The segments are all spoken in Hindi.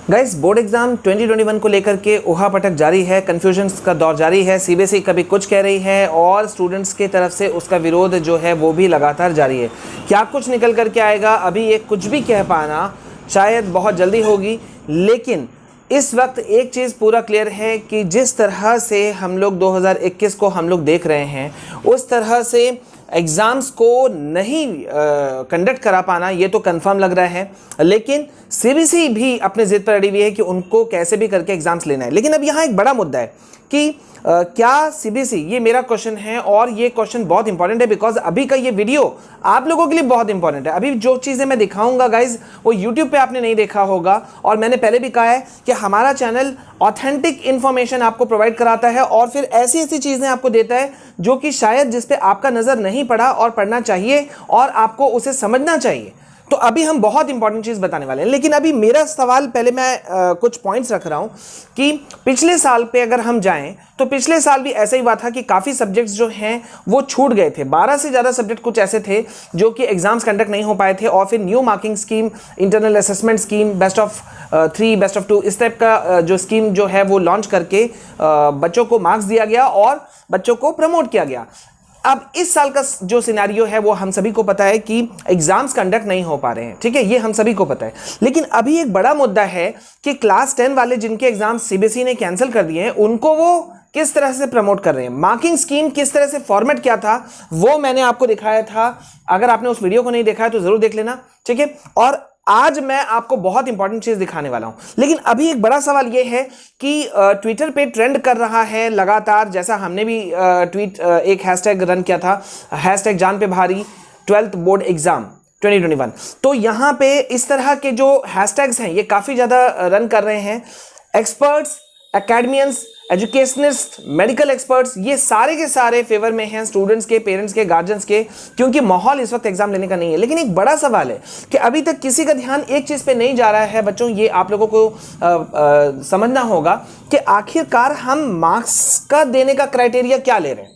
गाइस, बोर्ड एग्जाम 2021 को लेकर के उहापटक जारी है, कंफ्यूजन्स का दौर जारी है। सीबीएसई कभी कुछ कह रही है और स्टूडेंट्स की तरफ से उसका विरोध जो है वो भी लगातार जारी है। क्या कुछ निकल करके आएगा, अभी ये कुछ भी कह पाना शायद बहुत जल्दी होगी, लेकिन इस वक्त एक चीज़ पूरा क्लियर है कि जिस तरह से हम लोग 2021 को हम लोग देख रहे हैं, उस तरह से एग्ज़ाम्स को नहीं कंडक्ट करा पाना ये तो कंफर्म लग रहा है। लेकिन सीबीएसई भी अपने ज़िद पर अड़ी हुई है कि उनको कैसे भी करके एग्ज़ाम्स लेना है। लेकिन अब यहाँ एक बड़ा मुद्दा है कि क्या सीबीएसई, ये मेरा क्वेश्चन है और ये क्वेश्चन बहुत इंपॉर्टेंट है बिकॉज अभी का ये वीडियो आप लोगों के लिए बहुत इंपॉर्टेंट है। अभी जो चीज़ें मैं दिखाऊंगा गाइज वो यूट्यूब पे आपने नहीं देखा होगा, और मैंने पहले भी कहा है कि हमारा चैनल ऑथेंटिक इन्फॉर्मेशन आपको प्रोवाइड कराता है और फिर ऐसी ऐसी चीज़ें आपको देता है जो कि शायद जिस पे आपका नज़र नहीं पड़ा और पढ़ना चाहिए और आपको उसे समझना चाहिए। तो अभी हम बहुत इंपॉर्टेंट चीज़ बताने वाले हैं। लेकिन अभी मेरा सवाल, पहले मैं कुछ पॉइंट्स रख रहा हूं कि पिछले साल पे अगर हम जाएं तो पिछले साल भी ऐसा ही हुआ था कि काफ़ी सब्जेक्ट्स जो हैं वो छूट गए थे। 12 से ज़्यादा सब्जेक्ट कुछ ऐसे थे जो कि एग्जाम्स कंडक्ट नहीं हो पाए थे, और फिर new marking scheme, internal assessment scheme, best of 3, best of 2, इस टाइप का जो स्कीम जो है वो लॉन्च करके बच्चों को मार्क्स दिया गया और बच्चों को प्रमोट किया गया। अब इस साल का जो सिनेरियो है वो हम सभी को पता है कि एग्जाम्स कंडक्ट नहीं हो पा रहे हैं, ठीक है, ये हम सभी को पता है। लेकिन अभी एक बड़ा मुद्दा है कि क्लास 10 वाले जिनके एग्जाम सीबीएसई ने कैंसिल कर दिए हैं, उनको वो किस तरह से प्रमोट कर रहे हैं। मार्किंग स्कीम किस तरह से फॉर्मेट किया था वो मैंने आपको दिखाया था। अगर आपने उस वीडियो को नहीं देखा है तो जरूर देख लेना, ठीक है। और आज मैं आपको बहुत इंपॉर्टेंट चीज दिखाने वाला हूं। लेकिन अभी एक बड़ा सवाल यह है कि ट्विटर पे ट्रेंड कर रहा है लगातार, जैसा हमने भी एक हैशटैग रन किया था, हैशटैग जान पे भारी 12th बोर्ड एग्जाम 2021। तो यहां पे इस तरह के जो हैशटैग्स हैं ये काफी ज्यादा रन कर रहे हैं। एक्सपर्ट्स, एकेडमियंस, एजुकेशनिस्ट, मेडिकल एक्सपर्ट्स, ये सारे के सारे फेवर में हैं स्टूडेंट्स के, पेरेंट्स के, गार्जियंस के, क्योंकि माहौल इस वक्त एग्जाम लेने का नहीं है। लेकिन एक बड़ा सवाल है कि अभी तक किसी का ध्यान एक चीज पे नहीं जा रहा है। बच्चों, ये आप लोगों को समझना होगा कि आखिरकार हम मार्क्स का देने का क्राइटेरिया क्या ले रहे हैं,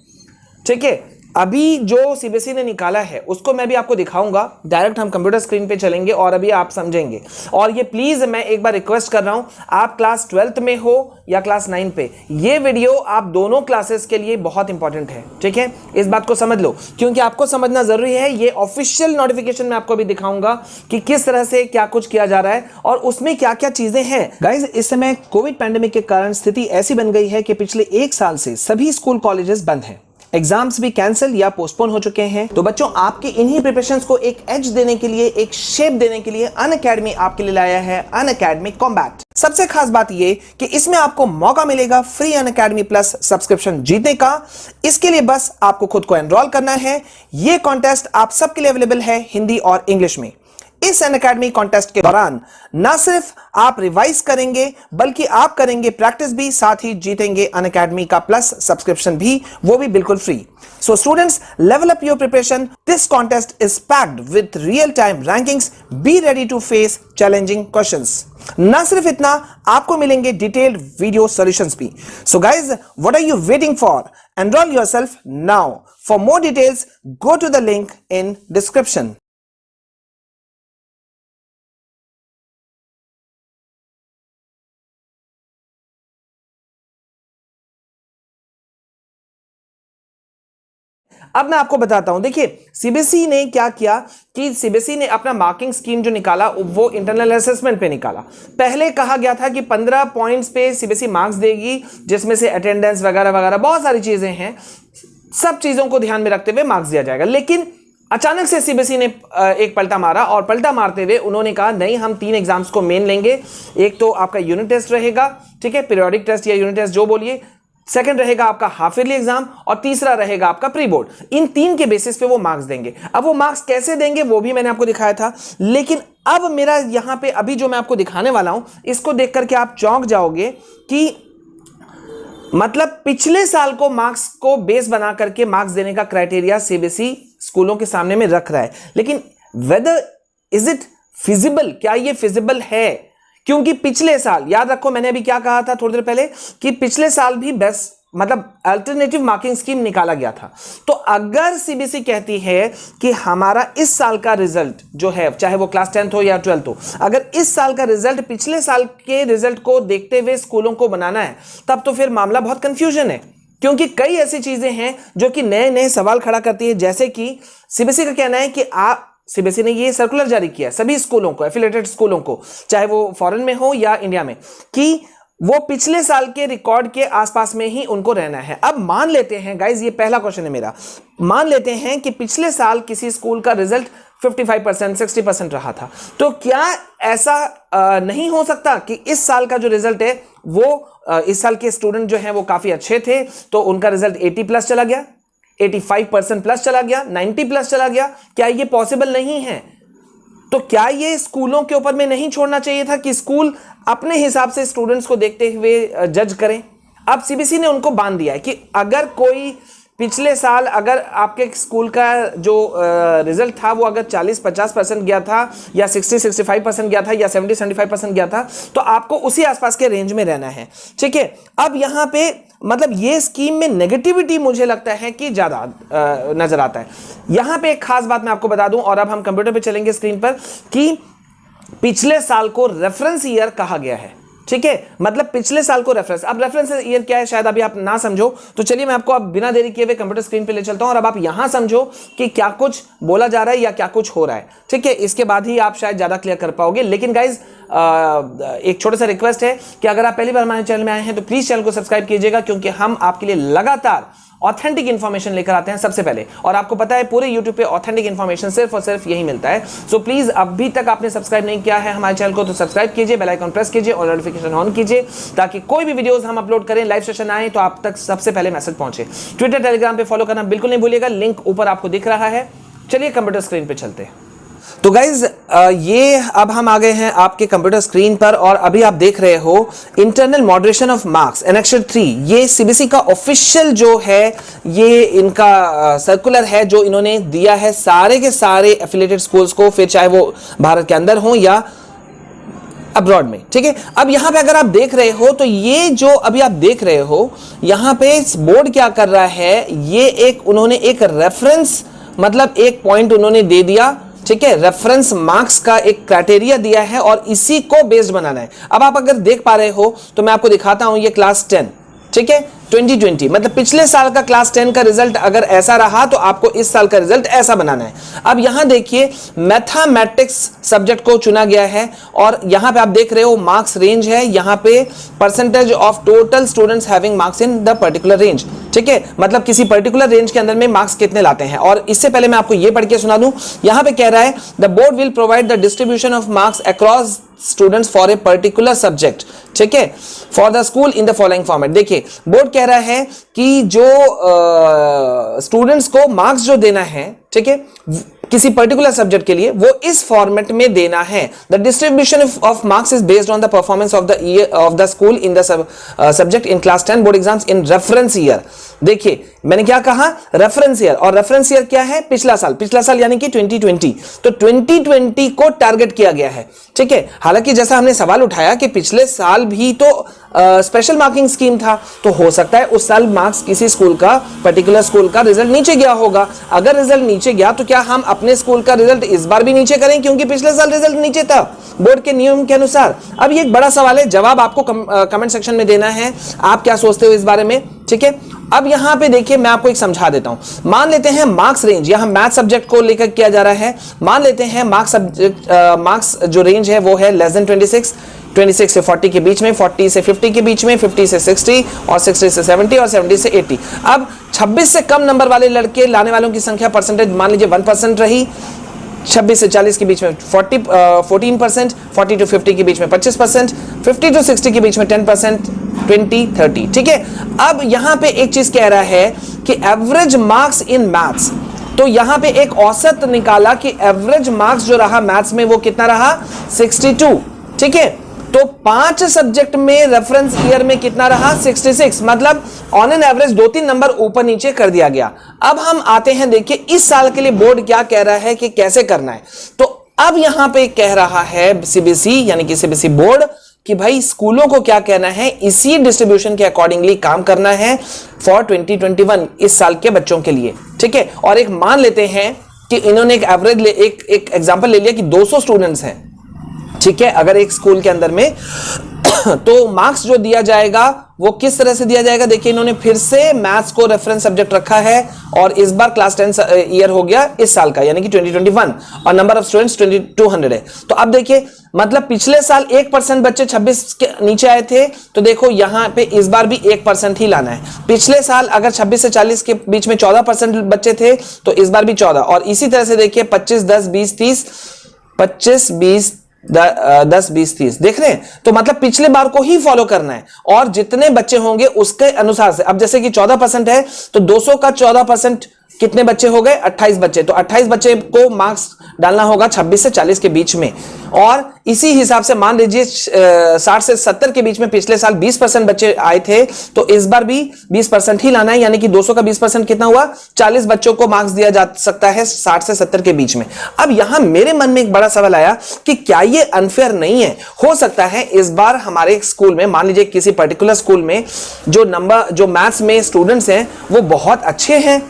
ठीक है। अभी जो सीबीएसई ने निकाला है उसको मैं भी आपको दिखाऊंगा। डायरेक्ट हम कंप्यूटर स्क्रीन पे चलेंगे और अभी आप समझेंगे। और ये प्लीज मैं एक बार रिक्वेस्ट कर रहा हूं, आप क्लास 12th में हो या क्लास 9 पे, ये वीडियो आप दोनों क्लासेस के लिए बहुत इंपॉर्टेंट है, ठीक है। इस बात को समझ लो, क्योंकि आपको समझना जरूरी है। ये ऑफिशियल नोटिफिकेशन में आपको भी दिखाऊंगा कि किस तरह से क्या कुछ किया जा रहा है और उसमें क्या क्या चीजें हैं। गाइज, इस समय कोविड पैंडेमिक के कारण स्थिति ऐसी बन गई है कि पिछले 1 साल से सभी स्कूल कॉलेजेस बंद हैं, एग्जाम्स भी कैंसिल या पोस्टपोन हो चुके हैं। तो बच्चों, आपके इन्हीं प्रिपरेशंस को एक एज देने के लिए, एक शेप देने के लिए अनअकैडमी आपके लिए लाया है अनअकैडमी कॉम्बैट। सबसे खास बात ये कि इसमें आपको मौका मिलेगा फ्री अनअकैडमी प्लस सब्सक्रिप्शन जीतने का। इसके लिए बस आपको खुद को एनरोल करना है। यह कॉन्टेस्ट आप सबके लिए अवेलेबल है हिंदी और इंग्लिश में। इस अनअकैडमी कॉन्टेस्ट के दौरान ना सिर्फ आप रिवाइज करेंगे बल्कि आप करेंगे प्रैक्टिस भी, साथ ही जीतेंगे अनअकैडमी का प्लस सब्सक्रिप्शन भी, वो भी बिल्कुल free. So students, level up your preparation. This contest is packed with real time rankings. Be ready to face challenging questions. ना सिर्फ इतना, आपको मिलेंगे डिटेल्ड वीडियो सॉल्यूशंस भी। So guys, what are you waiting for? Enrol yourself now. For more details go to the link in description. अब मैं आपको बताता हूं। देखिए, सीबीएसई ने क्या किया कि सीबीएसई ने अपना मार्किंग स्कीम जो निकाला वो इंटरनल असेसमेंट पे निकाला। पहले कहा गया था कि 15 पॉइंट्स पे सीबीएसई मार्क्स देगी, जिसमें से अटेंडेंस वगैरह वगैरह बहुत सारी चीजें हैं, सब चीजों को ध्यान में रखते हुए मार्क्स दिया जाएगा। लेकिन अचानक से सीबीएसई ने एक पलटा मारा और पलटा मारते हुए उन्होंने कहा नहीं, हम 3 एग्जाम्स को मेन लेंगे। एक तो आपका यूनिट टेस्ट रहेगा, ठीक है, पीरियोडिक टेस्ट या यूनिट टेस्ट जो बोलिए। सेकंड रहेगा आपका हाफ ईयरली एग्जाम और तीसरा रहेगा आपका प्री बोर्ड। इन 3 के बेसिस पे वो मार्क्स देंगे। अब वो मार्क्स कैसे देंगे वो भी मैंने आपको दिखाया था। लेकिन अब मेरा यहां पे अभी जो मैं आपको दिखाने वाला हूं, इसको देख करके आप चौंक जाओगे कि मतलब पिछले साल को मार्क्स को बेस बना करके मार्क्स देने का क्राइटेरिया सीबीएसई स्कूलों के सामने में रख रहा है। लेकिन वेदर इज इट फिजिबल, क्या ये फिजिबल है? क्योंकि पिछले साल, याद रखो मैंने अभी क्या कहा था थोड़ी देर पहले, कि पिछले साल भी बेस्ट मतलब अल्टरनेटिव मार्किंग स्कीम निकाला गया था। तो अगर सीबीएसई कहती है कि हमारा इस साल का रिजल्ट जो है, चाहे वो क्लास 10th हो या 12th हो, अगर इस साल का रिजल्ट पिछले साल के रिजल्ट को देखते हुए स्कूलों को बनाना है, तब तो फिर मामला बहुत कंफ्यूजन है, क्योंकि कई ऐसी चीजें हैं जो कि नए नए सवाल खड़ा करती है। जैसे कि सीबीएसई का कहना है कि सीबीएसई ने ये सर्कुलर जारी किया सभी स्कूलों को, एफिलिएटेड स्कूलों को, चाहे वो फॉरेन में हो या इंडिया में, कि वो पिछले साल के रिकॉर्ड के आसपास में ही उनको रहना है। अब मान लेते हैं गाइज, ये पहला क्वेश्चन है मेरा, मान लेते हैं कि पिछले साल किसी स्कूल का रिजल्ट 55%, 60% रहा था, तो क्या ऐसा नहीं हो सकता कि इस साल का जो रिजल्ट है वो इस साल के स्टूडेंट जो हैं वो काफी अच्छे थे, तो उनका रिजल्ट 80+ चला गया, 85% प्लस चला गया, 90+ चला गया? क्या ये पॉसिबल नहीं है? तो क्या ये स्कूलों के ऊपर में नहीं छोड़ना चाहिए था कि स्कूल अपने हिसाब से स्टूडेंट्स को देखते हुए जज करें? अब सीबीएसई ने उनको बांध दिया है कि अगर कोई पिछले साल अगर आपके स्कूल का जो रिजल्ट था वो अगर 40-50% गया था, या 60-65% गया था, या 70-75% गया था, तो आपको उसी आसपास के रेंज में रहना है। ठीक है, अब यहाँ पे मतलब ये स्कीम में नेगेटिविटी मुझे लगता है कि ज्यादा नजर आता है। यहाँ पे एक खास बात मैं आपको बता दूं, और अब हम कंप्यूटर पे चलेंगे स्क्रीन पर, कि पिछले साल को रेफरेंस ईयर कहा गया है। ठीक है, मतलब पिछले साल को रेफरेंस। अब रेफरेंस ईयर क्या है शायद अभी आप ना समझो, तो चलिए मैं आपको अब बिना देरी किए हुए कंप्यूटर स्क्रीन पे ले चलता हूं, और अब आप यहां समझो कि क्या कुछ बोला जा रहा है या क्या कुछ हो रहा है। ठीक है, इसके बाद ही आप शायद ज्यादा क्लियर कर पाओगे। लेकिन गाइज एक छोटा सा रिक्वेस्ट है कि अगर आप पहली बार हमारे चैनल में आए हैं तो प्लीज चैनल को सब्सक्राइब कीजिएगा, क्योंकि हम आपके लिए लगातार ऑथेंटिक इंफॉर्मेशन लेकर आते हैं सबसे पहले, और आपको पता है पूरे YouTube पे ऑथेंटिक इंफॉर्मेशन सिर्फ और सिर्फ यही मिलता है। सो प्लीज अभी तक आपने सब्सक्राइब नहीं किया है हमारे चैनल को तो सब्सक्राइब कीजिए, बेल आइकन प्रेस कीजिए और नोटिफिकेशन ऑन कीजिए, ताकि कोई भी वीडियोस हम अपलोड करें, लाइव सेशन आए तो आप तक सबसे पहले मैसेज पहुंचे। ट्विटर टेलीग्राम पे फॉलो करना बिल्कुल नहीं भूलिएगा, लिंक ऊपर आपको दिख रहा है। चलिए कंप्यूटर स्क्रीन पे चलते हैं। तो गाइज ये अब हम आ गए हैं आपके कंप्यूटर स्क्रीन पर, और अभी आप देख रहे हो internal moderation of marks annexure 3। ये सीबीएसई का ऑफिशियल जो है, ये इनका सर्कुलर है जो इन्होंने दिया है सारे के सारे एफिलिएटेड स्कूल्स को, फिर चाहे वो भारत के अंदर हो या अब्रॉड में। ठीक है, अब यहां पे अगर आप देख रहे हो तो ये जो अभी आप देख रहे हो यहां पे बोर्ड क्या कर रहा है, ये उन्होंने एक रेफरेंस, मतलब एक पॉइंट उन्होंने दे दिया। ठीक है, रेफरेंस मार्क्स का एक क्राइटेरिया दिया है और इसी को बेस्ड बनाना है। अब आप अगर देख पा रहे हो तो मैं आपको दिखाता हूं, ये क्लास 10, ठीक है, 2020, मतलब पिछले साल का क्लास 10 का रिजल्ट अगर ऐसा रहा तो आपको इस साल का रिजल्ट ऐसा बनाना है। अब यहां देखिए मैथमेटिक्स सब्जेक्ट को चुना गया है, और यहां पे आप देख रहे हो मार्क्स रेंज है, यहां पे percentage of total students having marks in the particular range. ठीक है, मतलब किसी पर्टिकुलर रेंज के अंदर में मार्क्स कितने लाते हैं। और इससे पहले मैं आपको यह पढ़ के सुना दूं, यहां पे कह रहा है the board will provide the distribution of marks across students for a particular subject, ठीक है, for the school in the following format. देखिए बोर्ड कह रहा है कि जो स्टूडेंट्स को मार्क्स जो देना है, ठीक है, किसी पर्टिकुलर सब्जेक्ट के लिए, वो इस फॉर्मेट में देना है। The distribution of marks is based on the performance of the year of the school in the subject in class 10 board exams in reference year. देखिए मैंने क्या कहा, रेफरेंस ईयर, और रेफरेंस ईयर क्या है, पिछला साल यानी कि 2020। तो 2020 को टारगेट किया गया है। ठीक है, हालांकि जैसा हमने सवाल उठाया कि पिछले साल भी तो स्पेशल मार्किंग स्कीम था, तो हो सकता है उस साल मार्क्स किसी स्कूल का, पर्टिकुलर स्कूल का रिजल्ट नीचे गया होगा। अगर रिजल्ट नीचे गया तो क्या हम अपने स्कूल का रिजल्ट इस बार भी नीचे करें, क्योंकि पिछले साल रिजल्ट नीचे था बोर्ड के नियम के अनुसार? अब ये एक बड़ा सवाल है, जवाब आपको कमेंट सेक्शन में देना है, आप क्या सोचते हो इस बारे में। ठीक है, अब यहां पे देखिए मैं आपको एक समझा देता हूं। मान लेते हैं मार्क्स रेंज, यहां मैथ सब्जेक्ट को लेकर किया जा रहा है, मान लेते हैं मार्क्स जो रेंज है वो है लेस देन 26 से 40 के बीच में, 40 से 50 के बीच में, 50 से 60 और 60 से 70 और 70 से 80। अब 26 से कम नंबर वाले लड़के लाने वालों की संख्या परसेंटेज मान लीजिए 1% रही, 26 से 40 के बीच में 14%, 40 टू 50 के बीच में 25%, 50 टू 60 के बीच में 10%, 20-30। ठीक है, अब यहां पे एक चीज कह रहा है कि एवरेज मार्क्स इन मैथ्स, तो यहां पे एक औसत निकाला कि एवरेज मार्क्स जो रहा मैथ्स में वो कितना रहा, 62। ठीक है, तो 5 सब्जेक्ट में रेफरेंस ईयर में कितना रहा, 66, मतलब ऑन एन एवरेज 2-3 नंबर ऊपर नीचे कर दिया गया। अब हम आते हैं, देखिए इस साल के लिए बोर्ड क्या कह रहा है कि कैसे करना है। तो अब यहां पे कह रहा है सीबीएसई यानी कि सीबीएसई बोर्ड कि भाई स्कूलों को क्या कहना है, इसी डिस्ट्रीब्यूशन के अकॉर्डिंगली काम करना है फॉर 2021 इस साल के बच्चों के लिए, ठीक है। और एक मान लेते हैं कि इन्होंने एक एवरेज एक एग्जांपल ले लिया कि 200 स्टूडेंट्स हैं, ठीक है, अगर एक स्कूल के अंदर में तो मार्क्स जो दिया जाएगा वो किस तरह से दिया जाएगा। देखिए इन्होंने फिर से मैथ्स को रेफरेंस सब्जेक्ट रखा है और इस बार क्लास 10 ईयर हो गया इस साल का, यानी कि 2021, और नंबर ऑफ स्टूडेंट्स 2200 है। तो अब देखिए मतलब पिछले साल 1% बच्चे 26 के नीचे आए थे, तो देखो यहां पे इस बार भी 1% ही लाना है। पिछले साल अगर 26 से 40 के बीच में 14% बच्चे थे तो इस बार भी 14, और इसी तरह से देखिए 25, 10, 20, 30, 25, 20, 10, 20, 30 देख रहे हैं। तो मतलब पिछले बार को ही फॉलो करना है और जितने बच्चे होंगे उसके अनुसार से। अब जैसे कि 14% है तो 200 का 14% कितने बच्चे हो गए, 28 बच्चे। तो 28 बच्चे को मार्क्स डालना होगा 26 से 40 के बीच में, और इसी हिसाब से मान लीजिए 60 से 70 के बीच में पिछले साल 20% बच्चे आए थे, तो इस बार भी 20% ही लाना है, यानी कि 200 का 20% कितना हुआ, 40 बच्चों को मार्क्स दिया जा सकता है 60 से 70 के बीच में। अब यहां मेरे मन में एक बड़ा सवाल आया कि क्या ये अनफेयर नहीं है। हो सकता है इस बार हमारे स्कूल में, मान लीजिए किसी पर्टिकुलर स्कूल में जो मैथ्स में स्टूडेंट्स हैं वो बहुत अच्छे हैं।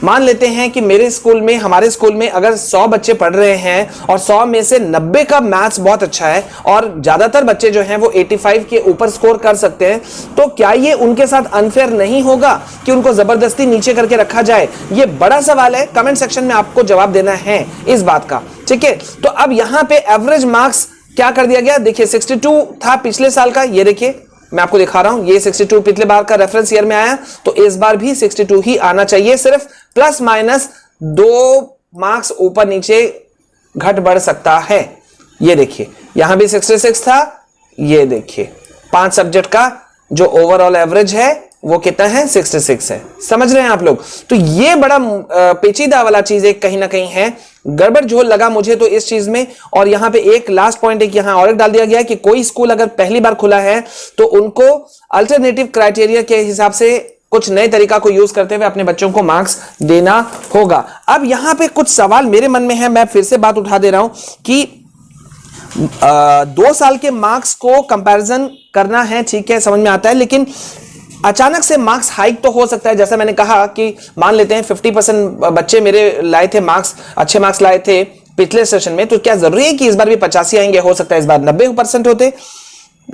मान लेते हैं कि हमारे स्कूल में अगर 100 बच्चे पढ़ रहे हैं और 100 में से 90 का मैथ्स बहुत अच्छा है और ज्यादातर बच्चे जो हैं वो 85 के ऊपर स्कोर कर सकते हैं, तो क्या ये उनके साथ अनफेयर नहीं होगा कि उनको जबरदस्ती नीचे करके रखा जाए? ये बड़ा सवाल है, कमेंट सेक्शन में आपको जवाब देना है इस बात का, ठीक है। तो अब यहां पे एवरेज मार्क्स क्या कर दिया गया, देखिए 62 था पिछले साल का, ये देखिए मैं आपको दिखा रहा हूं, ये 62 पिछले बार का रेफरेंस ईयर में आया, तो इस बार भी 62 ही आना चाहिए, सिर्फ प्लस माइनस 2 मार्क्स ऊपर नीचे घट बढ़ सकता है। ये देखिए यहां भी 66 था, ये देखिए 5 सब्जेक्ट का जो ओवरऑल एवरेज है वो कितना है, 66 है। समझ रहे हैं आप लोग? तो ये बड़ा पेचीदा वाला चीज एक कहीं ना कहीं है, गड़बड़ झोल लगा मुझे तो इस चीज में। और यहां पे एक लास्ट पॉइंट एक यहां और एक डाल दिया गया है कि कोई स्कूल अगर पहली बार खुला है तो उनको अल्टरनेटिव क्राइटेरिया के हिसाब से कुछ नए तरीका को यूज करते हुए अपने बच्चों को मार्क्स देना होगा। अब यहां पे कुछ सवाल मेरे मन में है, मैं फिर से बात उठा दे रहा हूं कि 2 साल के मार्क्स को कंपैरिजन करना है, ठीक है, समझ में आता है, लेकिन अचानक से मार्क्स हाइक तो हो सकता है। जैसा मैंने कहा कि मान लेते हैं 50% बच्चे मेरे लाए थे मार्क्स, अच्छे मार्क्स लाए थे पिछले सेशन में, तो क्या जरूरी है कि इस बार भी 85 आएंगे? हो सकता है इस बार 90% होते।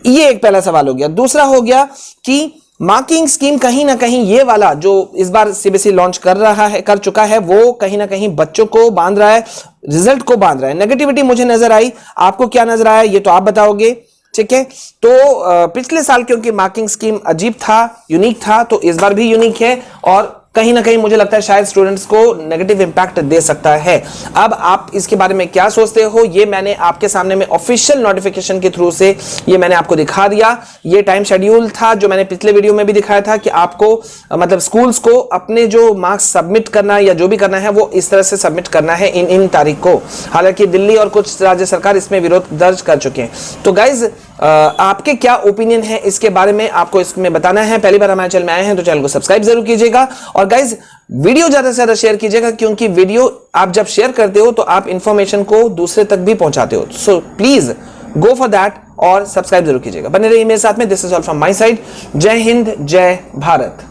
ये एक पहला सवाल हो गया। दूसरा हो गया कि मार्किंग स्कीम कहीं ना कहीं ये वाला जो इस बार सीबीएसई लॉन्च कर चुका है वो कहीं ना कहीं बच्चों को बांध रहा है, रिजल्ट को बांध रहा है। नेगेटिविटी मुझे नजर आई, आपको क्या नजर आया ये तो आप बताओगे, ठीक है। तो पिछले साल क्योंकि मार्किंग स्कीम अजीब था, यूनिक था, तो इस बार भी यूनिक है और कहीं ना कहीं मुझे लगता है शायद स्टूडेंट्स को नेगेटिव इंपैक्ट दे सकता है। अब आप इसके बारे में क्या सोचते हो, ये मैंने आपके सामने में ऑफिशियल नोटिफिकेशन के थ्रू से ये मैंने आपको दिखा दिया। ये टाइम शेड्यूल था जो मैंने पिछले वीडियो में भी दिखाया था कि आपको मतलब स्कूल्स को अपने जो मार्क्स सबमिट करना या जो भी करना है वो इस तरह से सबमिट करना है इन तारीख को। हालांकि दिल्ली और कुछ राज्य सरकार इसमें विरोध दर्ज कर चुके हैं। तो गाइज आपके क्या ओपिनियन है इसके बारे में आपको इसमें बताना है। पहली बार हमारे चैनल में आए हैं तो चैनल को सब्सक्राइब जरूर कीजिएगा और गाइज वीडियो ज्यादा से ज्यादा शेयर कीजिएगा, क्योंकि वीडियो आप जब शेयर करते हो तो आप इंफॉर्मेशन को दूसरे तक भी पहुंचाते हो। So please go for that और सब्सक्राइब जरूर कीजिएगा। बने रहिए मेरे साथ में। This is all from my side. जय हिंद, जय भारत।